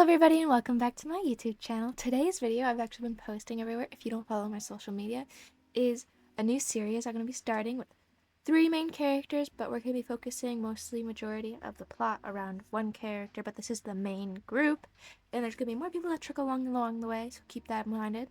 everybody and welcome back to my YouTube channel. Today's video, I've actually been posting everywhere if you don't follow my social media, is a new series I'm going to be starting with 3 main characters, but we're going to be focusing majority of the plot around one character, but this is the main group, and there's going to be more people that trickle along the way, so keep that in mind.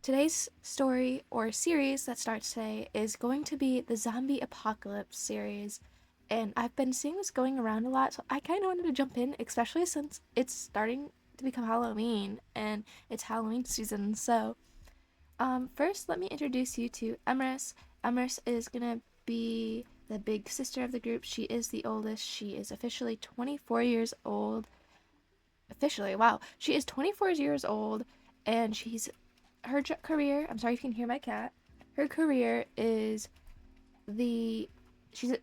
Today's story or series that starts today is going to be the zombie apocalypse series. And I've been seeing this going around a lot, so I kind of wanted to jump in, especially since it's starting to become Halloween and it's Halloween season. So, first, let me introduce you to Emrys. Emrys is gonna be the big sister of the group. She is the oldest. She is officially 24 years old. Officially, wow. She is 24 years old, and her career. I'm sorry if you can hear my cat. Her career is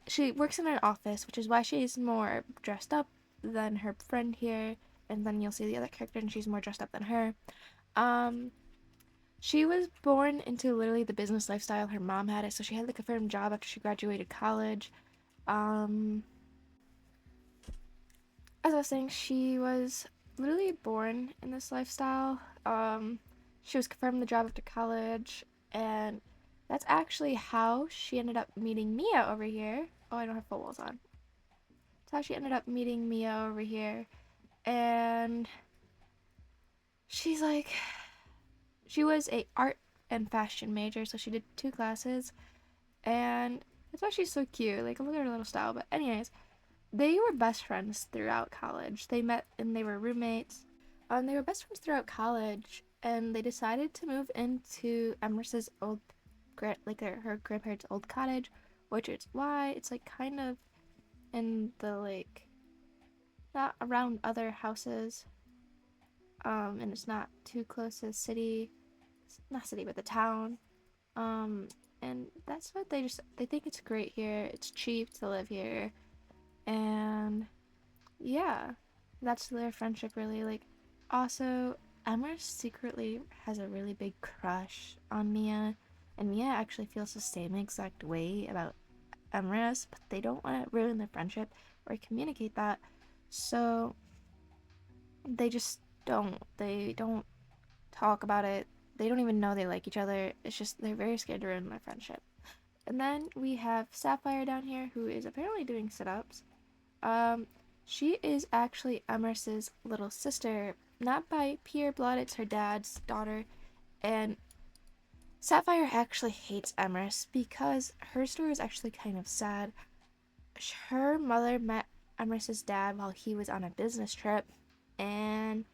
she works in an office, which is why she's more dressed up than her friend here, and then you'll see the other character and she's more dressed up than her. She was born into literally the business lifestyle. Her mom had it, so she had the confirmed job after she graduated college. As I was saying, she was literally born in this lifestyle. She was confirmed the job after college, and that's actually how she ended up meeting Mia over here. Oh, I don't have full walls on. That's how she ended up meeting Mia over here. And she was a art and fashion major, so she did 2 classes. And that's why she's so cute. Like, look at her little style. But anyways, they were best friends throughout college. They met and they were roommates. They were best friends throughout college, and they decided to move into Emerson's old her grandparents' old cottage, which is why it's like kind of in the not around other houses, and it's not too close to the city, not city but the town, and that's what they think it's great here. It's cheap to live here, and yeah, that's their friendship really. Also, Emma secretly has a really big crush on Mia. And Mia actually feels the same exact way about Emrys, but they don't want to ruin their friendship or communicate that. So they just don't. They don't talk about it. They don't even know they like each other. It's just they're very scared to ruin their friendship. And then we have Sapphire down here, who is apparently doing sit-ups. She is actually Emrys's little sister, not by pure blood. It's her dad's daughter, and Sapphire actually hates Emrys because her story is actually kind of sad. Her mother met Emrys's dad while he was on a business trip, and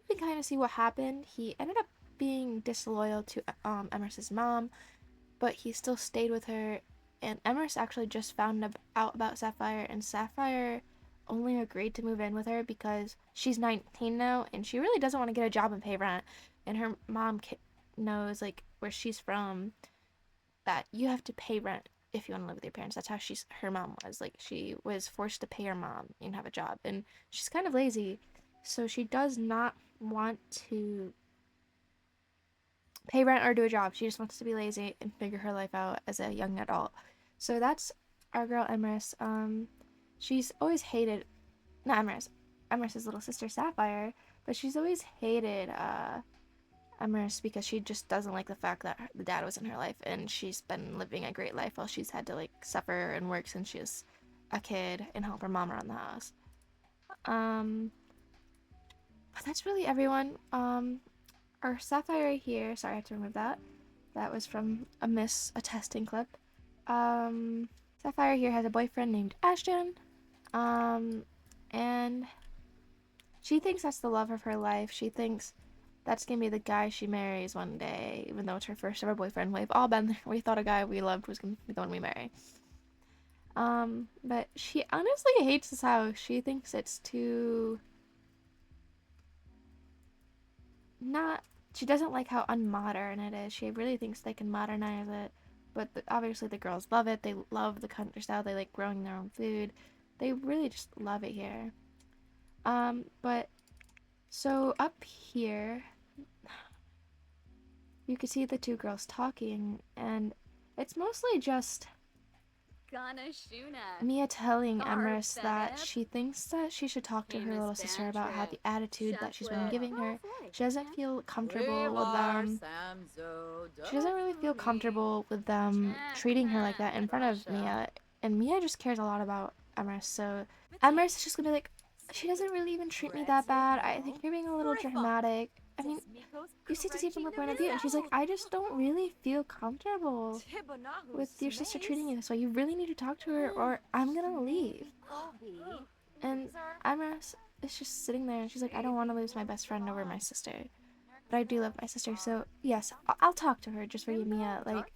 you can kind of see what happened. He ended up being disloyal to Emrys's mom, but he still stayed with her. And Emrys actually just found out about Sapphire, and Sapphire only agreed to move in with her because she's 19 now, and she really doesn't want to get a job and pay rent. And her mom knows where she's from that you have to pay rent if you want to live with your parents. That's how her mom was. She was forced to pay her mom and have a job, and she's kind of lazy, so she does not want to pay rent or do a job. She just wants to be lazy and figure her life out as a young adult. So that's our girl Emrys. She's always hated, not Emrys's little sister Sapphire, but she's always hated Emrys because she just doesn't like the fact that the dad was in her life, and she's been living a great life while she's had to suffer and work since she was a kid and help her mom around the house. But that's really everyone. Our Sapphire here, sorry I have to remove that. That was from a testing clip. Sapphire here has a boyfriend named Ashton. And she thinks that's the love of her life. She thinks that's gonna be the guy she marries one day, even though it's her first ever boyfriend. We've all been there. We thought a guy we loved was gonna be the one we marry. But she honestly hates this house. She thinks it's too not. She doesn't like how unmodern it is. She really thinks they can modernize it. But obviously the girls love it. They love the country style. They like growing their own food. They really just love it here. But so up here, you can see the 2 girls talking, and it's mostly just Mia telling Emrys that she thinks that she should talk to her little sister about how the attitude that she's been giving her. She doesn't feel comfortable with them. She doesn't really feel comfortable with them treating her like that in front of Mia. And Mia just cares a lot about Emrys, so Emrys is just gonna be like, she doesn't really even treat me that bad. I think you're being a little dramatic. I mean, you see to see from her point of view, and she's like, I just don't really feel comfortable with your sister treating you this way. You really need to talk to her, or I'm gonna leave. And Emrys is just sitting there, and she's like, I don't want to lose my best friend over my sister, but I do love my sister, so yes, I'll talk to her just for you, Mia. Like,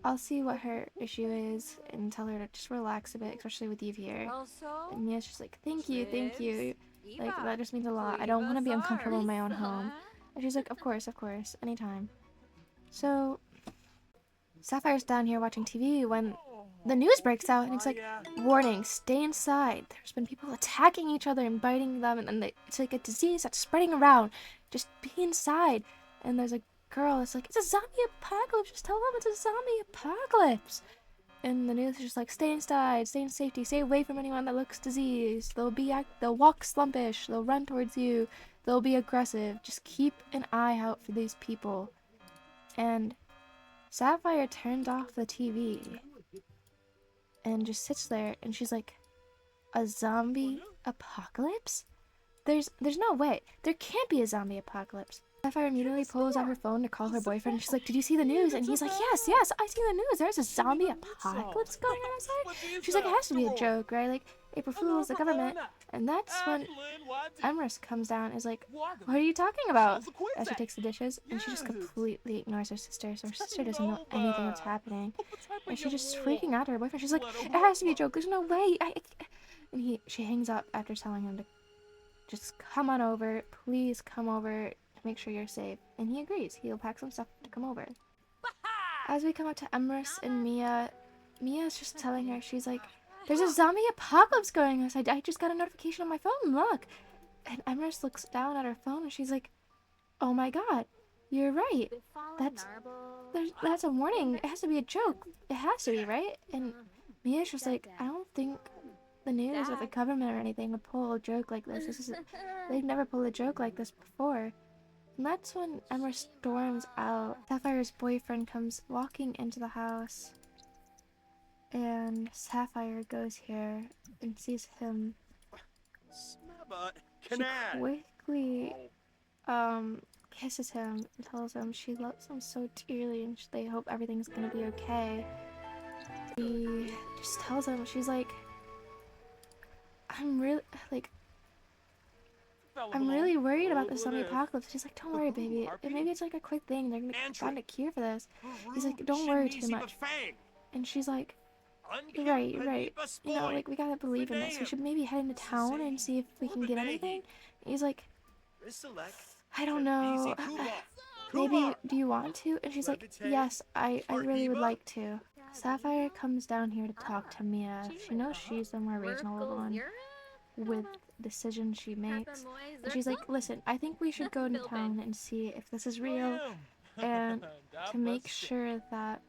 I'll see what her issue is and tell her to just relax a bit, especially with you here. And Mia's just like, thank you, thank you. Like, that just means a lot. I don't want to be uncomfortable in my own home. And she's like, of course, anytime. So, Sapphire's down here watching TV when the news breaks out, and it's like, warning, stay inside. There's been people attacking each other and biting them, and it's like a disease that's spreading around. Just be inside. And there's a girl that's like, it's a zombie apocalypse. Just tell them it's a zombie apocalypse. And the news is just like, stay inside, stay in safety, stay away from anyone that looks diseased. They'll walk slumpish, they'll run towards you, they'll be aggressive. Just keep an eye out for these people. And Sapphire turned off the TV and just sits there, and she's like, a zombie apocalypse? There's no way. There can't be a zombie apocalypse. Sapphire immediately pulls out her phone to call her boyfriend, and she's like, did you see the news? And he's like, yes, I see the news. There's a zombie apocalypse going on outside. She's like, it has to be a joke, right? Like, April Fool's, the government. And that's when Emrys comes down and is like, what are you talking about? As she takes the dishes, and she just completely ignores her sister, so her sister doesn't know anything that's happening. And she's just freaking out to her boyfriend. She's like, it has to be a joke. There's no way. And she hangs up after telling him to just come on over. Please come over. Make sure you're safe. And he agrees. He'll pack some stuff to come over. As we come up to Emrys and Mia's just telling her, she's like, there's a zombie apocalypse going on. I just got a notification on my phone, look. And Emrys looks down at her phone and she's like, oh my god, you're right. That's a warning. It has to be a joke. It has to be, right? And Mia's just like, I don't think the news or the government or anything would pull a joke like this. They've never pulled a joke like this before. And that's when Emrys storms out. Sapphire's boyfriend comes walking into the house, and Sapphire goes here and sees him. She quickly kisses him and tells him she loves him so dearly and they hope everything's gonna be okay. She just tells him, she's like, I'm really worried about the zombie apocalypse. She's like, don't worry, baby. Maybe it's like a quick thing. They're gonna find a cure for this. He's like, don't worry too much. And she's like, you're right. You know, like, we gotta believe in this. We should maybe head into town and see if we can get anything. And he's like, I don't know. Maybe, do you want to? And she's like, yes, I really would like to. Sapphire comes down here to talk to Mia. She knows she's the more reasonable one with decisions she makes. And she's like, listen, I think we should go into town and see if this is real, and to make sure that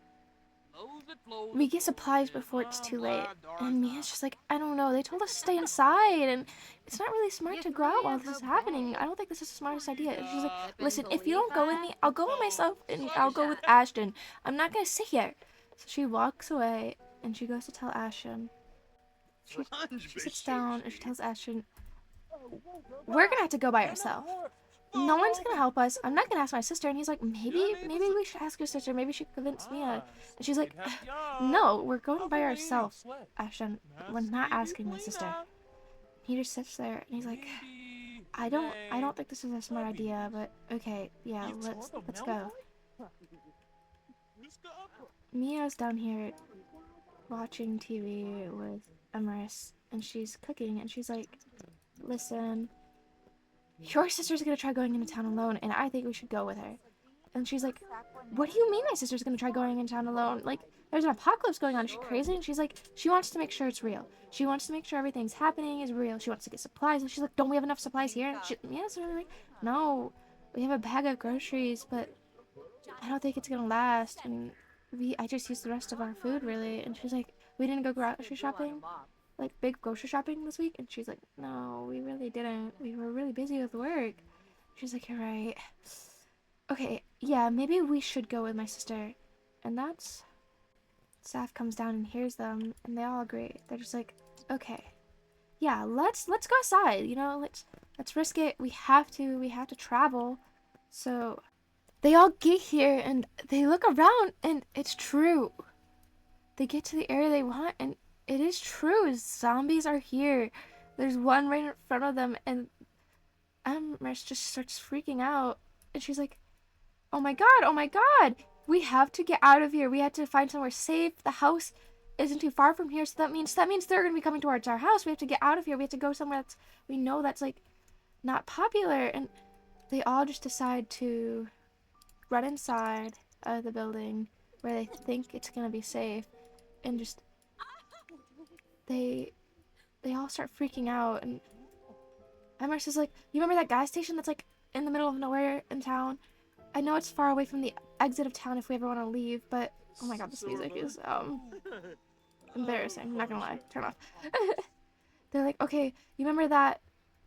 we get supplies before it's too late. And Mia's just like, I don't know, they told us to stay inside, and it's not really smart to go out while this is happening. I don't think this is the smartest idea. And she's like, listen, if you don't go with me, I'll go with myself, and I'll go with Ashton. I'm not gonna sit here. So she walks away, and she goes to tell Ashton. She sits down, and she tells Ashton, we're gonna have to go by ourselves. No one's gonna help us. I'm not gonna ask my sister. And he's like, maybe we should ask your sister. Maybe she could convince Mia. And she's like, no, we're going by ourselves, Ashton. We're not asking my sister. He just sits there and he's like, I don't think this is a smart idea, but okay, yeah, let's go. Mia's down here watching TV with Emrys, and she's cooking, and she's like, listen, your sister's gonna try going into town alone, and I think we should go with her. And she's like, what do you mean my sister's gonna try going into town alone? Like, there's an apocalypse going on. Is she crazy? And she's like, she wants to make sure it's real. She wants to make sure everything's happening is real. She wants to get supplies. And she's like, don't we have enough supplies here? And Mia's really like, no, we have a bag of groceries, but I don't think it's gonna last. And I just used the rest of our food, really. And she's like, we didn't go grocery shopping, like big grocery shopping this week? And she's like, no, we really didn't. We were really busy with work. She's like, you're right. Okay, yeah, maybe we should go with my sister. And that's... Saf comes down and hears them, and they all agree. They're just like, okay, yeah, let's go outside, you know, let's risk it. We have to travel. So they all get here and they look around and it's true. They get to the area they want and it is true. Zombies are here. There's one right in front of them and Emrys just starts freaking out and she's like, oh my god, we have to get out of here. We have to find somewhere safe. The house isn't too far from here, so that means they're gonna be coming towards our house. We have to get out of here. We have to go somewhere that's we know that's like not popular. And they all just decide to run inside of the building where they think it's gonna be safe, and just they all start freaking out. And Emrys is like, you remember that gas station that's like in the middle of nowhere in town? I know it's far away from the exit of town if we ever want to leave, but oh my god, this music is embarrassing. I'm not gonna lie. Turn off. They're like, okay, you remember that?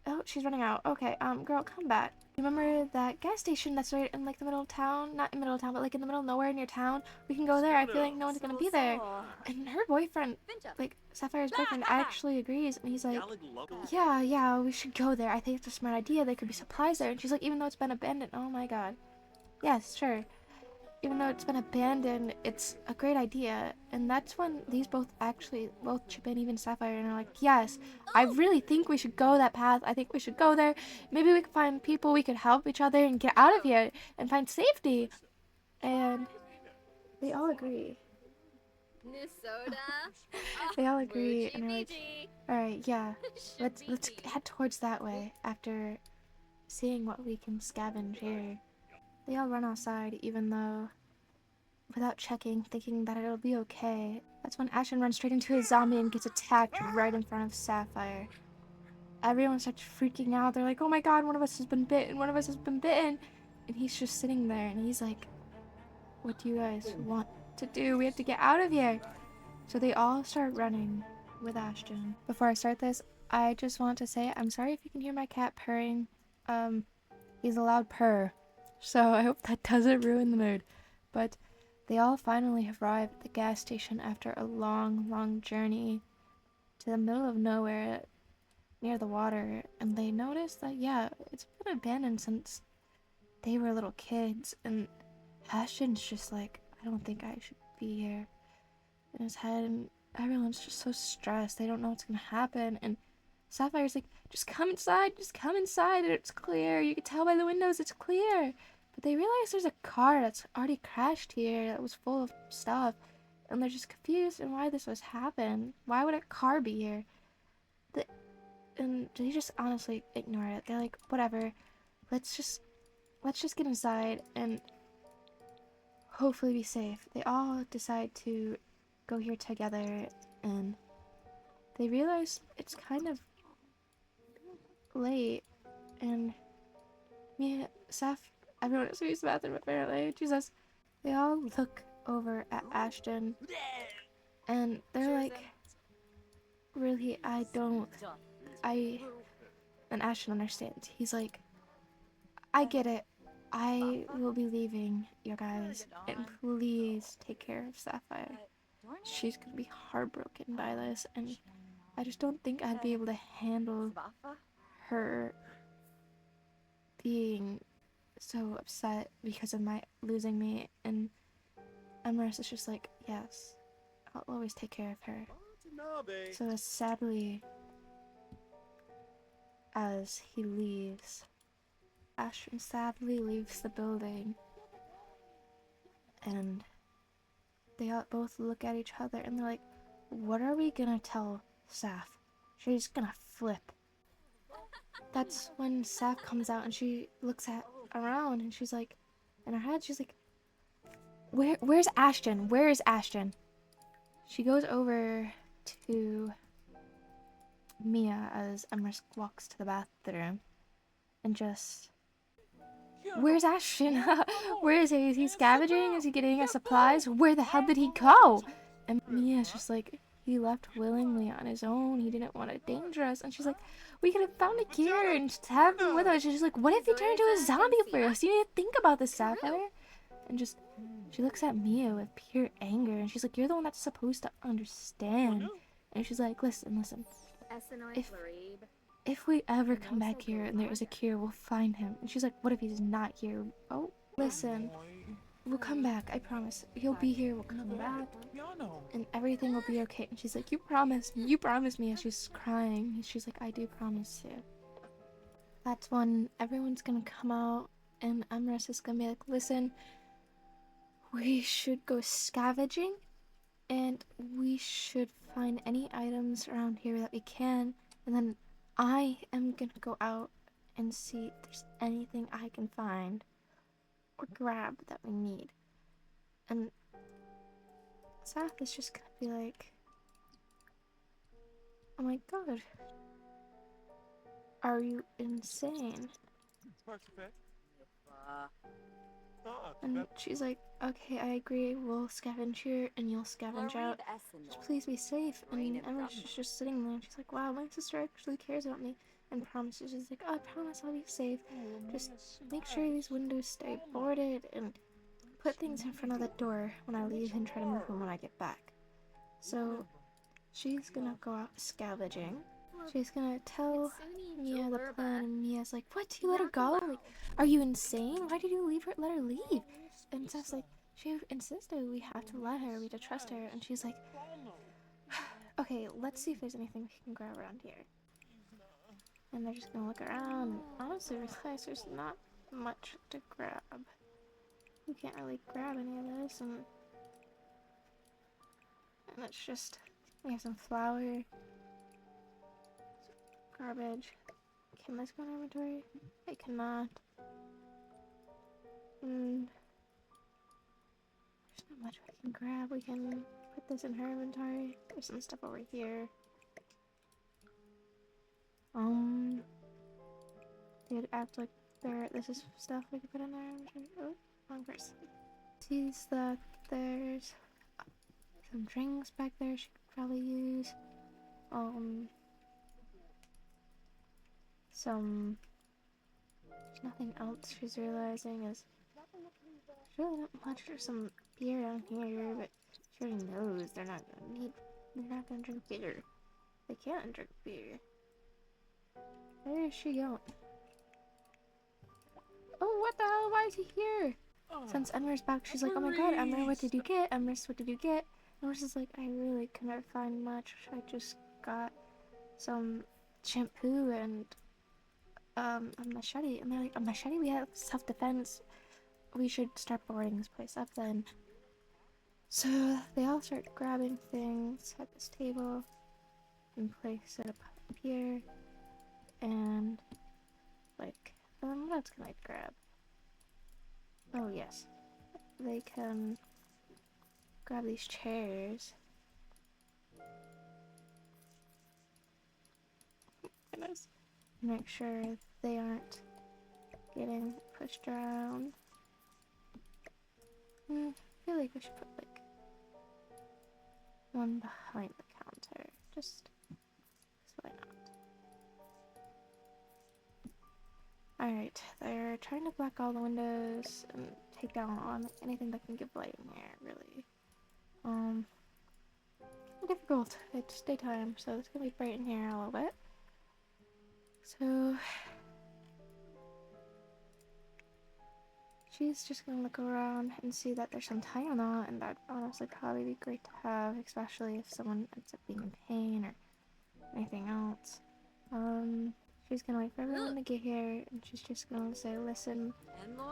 Oh, she's running out. Okay, girl, come back. You remember that gas station that's right in like the middle of town? Not in the middle of town, but like in the middle of nowhere near town. We can go there. I feel like no one's gonna be there. And her boyfriend, like Sapphire's boyfriend, actually agrees, and he's like, yeah, we should go there. I think it's a smart idea. There could be supplies there. And she's like, even though it's been abandoned. Oh my god. Yes, sure. Even though it's been abandoned, it's a great idea. And that's when these both chip in, even Sapphire, and are like, yes, I really think we should go that path. I think we should go there. Maybe we could find people, we could help each other and get out of here and find safety. And they all agree. They all agree and are like, alright, yeah, let's head towards that way after seeing what we can scavenge here. They all run outside, even though, without checking, thinking that it'll be okay. That's when Ashton runs straight into a zombie and gets attacked right in front of Sapphire. Everyone starts freaking out. They're like, oh my god, one of us has been bitten, one of us has been bitten. And he's just sitting there and he's like, what do you guys want to do? We have to get out of here. So they all start running with Ashton. Before I start this, I just want to say I'm sorry if you can hear my cat purring. He's a loud purr. So I hope that doesn't ruin the mood. But they all finally arrive at the gas station after a long journey to the middle of nowhere near the water. And they notice that, yeah, it's been abandoned since they were little kids. And Ashton's just like, I don't think I should be here in his head. And everyone's just so stressed. They don't know what's going to happen. And Sapphire's like, just come inside, it's clear. You can tell by the windows it's clear. But they realize there's a car that's already crashed here that was full of stuff. And they're just confused on why this was happened. Why would a car be here? And they just honestly ignore it. They're like, whatever, let's just get inside and hopefully be safe. They all decide to go here together, and they realize it's kind of late, and me, Seth, everyone has to use the bathroom apparently. Jesus. They all look over at Ashton, and they're like, really, and Ashton understands. He's like, I get it. I will be leaving you guys, and please take care of Sapphire. She's gonna be heartbroken by this, and I just don't think I'd be able to handle her being so upset because of my losing me. And Emrys is just like, yes, I'll always take care of her. So sadly, as he leaves, Ashton sadly leaves the building, and they all both look at each other and they're like, what are we gonna tell Saf? She's gonna flip. That's when Saf comes out and she looks around and she's like, in her head, she's like, where's Ashton? Where is Ashton? She goes over to Mia as Emrys walks to the bathroom and just, where's Ashton? Where is he? Is he scavenging? Is he getting us supplies? Where the hell did he go? And Mia's just like, he left willingly on his own. He didn't want to danger us. And she's like, we could have found a cure and just have him with us. She's like, what if he turned into a zombie first? You need to think about this, Sapphire. And just, she looks at Mia with pure anger. And she's like, you're the one that's supposed to understand. And she's like, listen. If we ever come back here and there is a cure, we'll find him. And she's like, what if he's not here? Oh, listen. We'll come back, I promise. He'll be here, we'll come back, and everything will be okay. And she's like, you promise me. And she's crying. She's like, I do promise you. That's when everyone's gonna come out, and Emrys is gonna be like, listen, we should go scavenging, and we should find any items around here that we can, and then I am gonna go out and see if there's anything I can find or grab that we need. And Saf is just gonna be like, oh my god, are you insane? And she's like, okay, I agree, we'll scavenge here and you'll scavenge out. Just please be safe. And Emma's just sitting there and she's like, wow, my sister actually cares about me and promises. She's like, oh, I promise I'll be safe. Just make sure these windows stay boarded and put things in front of the door when I leave and try to move them when I get back. So she's gonna go out scavenging. She's gonna tell Mia the plan, and Mia's like, what, you let her go? Like, are you insane? Why did you let her leave? And Seth's like, she insisted we have to let her, we have to trust her. And she's like, okay, let's see if there's anything we can grab around here. And they're just gonna look around and honestly realize there's not much to grab. You can't really grab any of this, and it's just, we have some flour, garbage. Can this go in our inventory? It cannot. And there's not much we can grab. We can put this in her inventory. There's some stuff over here. They'd act like this is stuff we could put in there. Oh, wrong person. Sees that there's some drinks back there she could probably use. There's nothing else she's realizing is there's really not much. There's some beer down here, but she already knows they're not gonna drink beer. They can't drink beer. Where is she going? Oh, what the hell? Why is he here? Since Emrys back, she's like, oh my god, Emrys, what did you get? Emrys, what did you get? Emrys is like, I really couldn't find much. I just got some shampoo and a machete. And they're like, a machete? We have self-defense. We should start boarding this place up then. So they all start grabbing things at this table and place it up here. And like, what else can I grab? Oh yes, they can grab these chairs. Goodness. Make sure they aren't getting pushed around. I feel like we should put like one behind the counter, just why not? Alright, they're trying to black all the windows and take down on anything that can give light in here, really. Difficult. It's daytime, so it's gonna be bright in here a little bit. So she's just gonna look around and see that there's some Tylenol, and that'd honestly probably be great to have, especially if someone ends up being in pain or anything else. She's gonna wait for everyone to get here, and she's just gonna say, listen,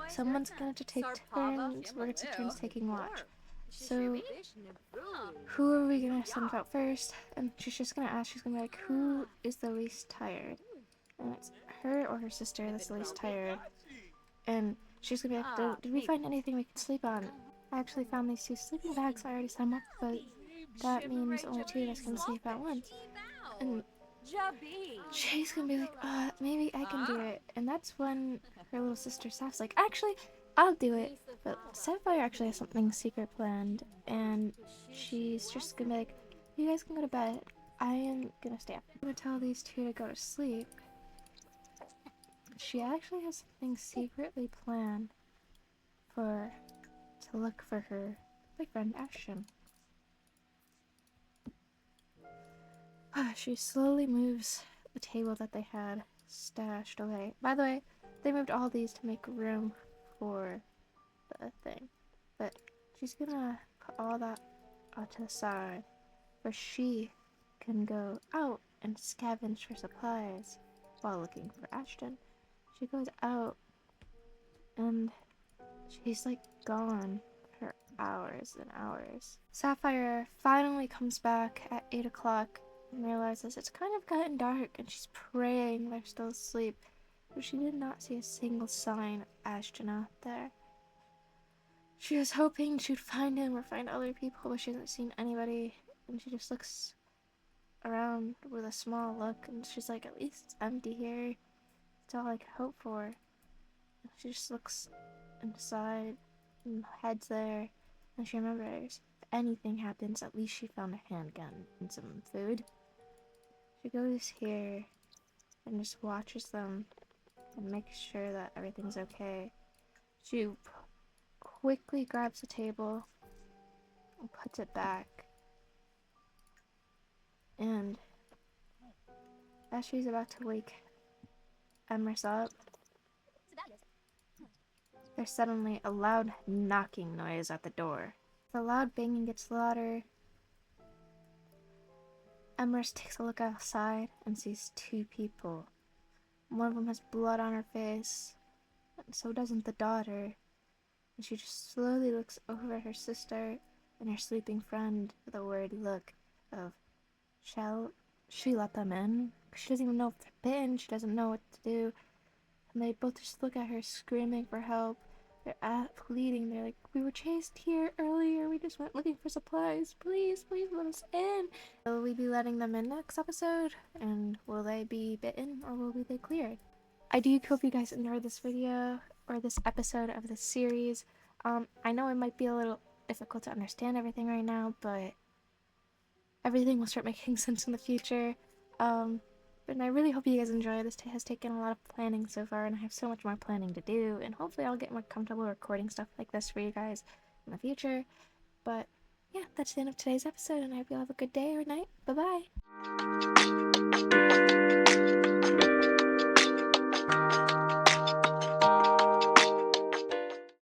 someone's gonna have to take turns, we're gonna take turns taking watch. So, who are we gonna send out first? And she's just gonna ask, she's gonna be like, who is the least tired? And it's her or her sister that's the least tired. And she's gonna be like, did we find anything we could sleep on? I actually found these 2 sleeping bags, so I already set them up, but that means only 2 of us can sleep at once. And she's gonna be like, maybe I can do it. And that's when her little sister Saf's like, actually, I'll do it. But Sapphire actually has something secret planned, and she's just gonna be like, You guys can go to bed. I am gonna stay up. I'm gonna tell these two to go to sleep. She actually has something secretly planned to look for her boyfriend, Ashton. She slowly moves the table that they had stashed away. By the way, they moved all these to make room for the thing. But she's gonna put all that to the side where she can go out and scavenge for supplies while looking for Ashton. She goes out and she's like gone for hours and hours. Sapphire finally comes back at 8 o'clock and realizes it's kind of gotten dark, and she's praying they're still asleep, but she did not see a single sign of Ashton out there. She was hoping she'd find him or find other people, but she hasn't seen anybody, and she just looks around with a small look, and she's like, at least it's empty here. It's all I could hope for. And she just looks inside and heads there, and she remembers if anything happens, at least she found a handgun and some food. She goes here and just watches them and makes sure that everything's okay. She quickly grabs the table and puts it back, and as she's about to wake Emrys up, there's suddenly a loud knocking noise at the door. The loud banging gets louder. Emrys takes a look outside and sees two people. One of them has blood on her face, and so doesn't the daughter. And she just slowly looks over at her sister and her sleeping friend with a worried look of, shall she let them in? She doesn't even know if they're bitten, she doesn't know what to do. And they both just look at her screaming for help. They're pleading. They're like, we were chased here earlier. We just went looking for supplies. Please, please let us in. Will we be letting them in next episode? And will they be bitten or will they cleared? I do hope you guys enjoyed this video or this episode of this series. I know it might be a little difficult to understand everything right now, but everything will start making sense in the future. But I really hope you guys enjoy. This has taken a lot of planning so far, and I have so much more planning to do, and hopefully I'll get more comfortable recording stuff like this for you guys in the future. But yeah, that's the end of today's episode, and I hope you all have a good day or night. Bye-bye!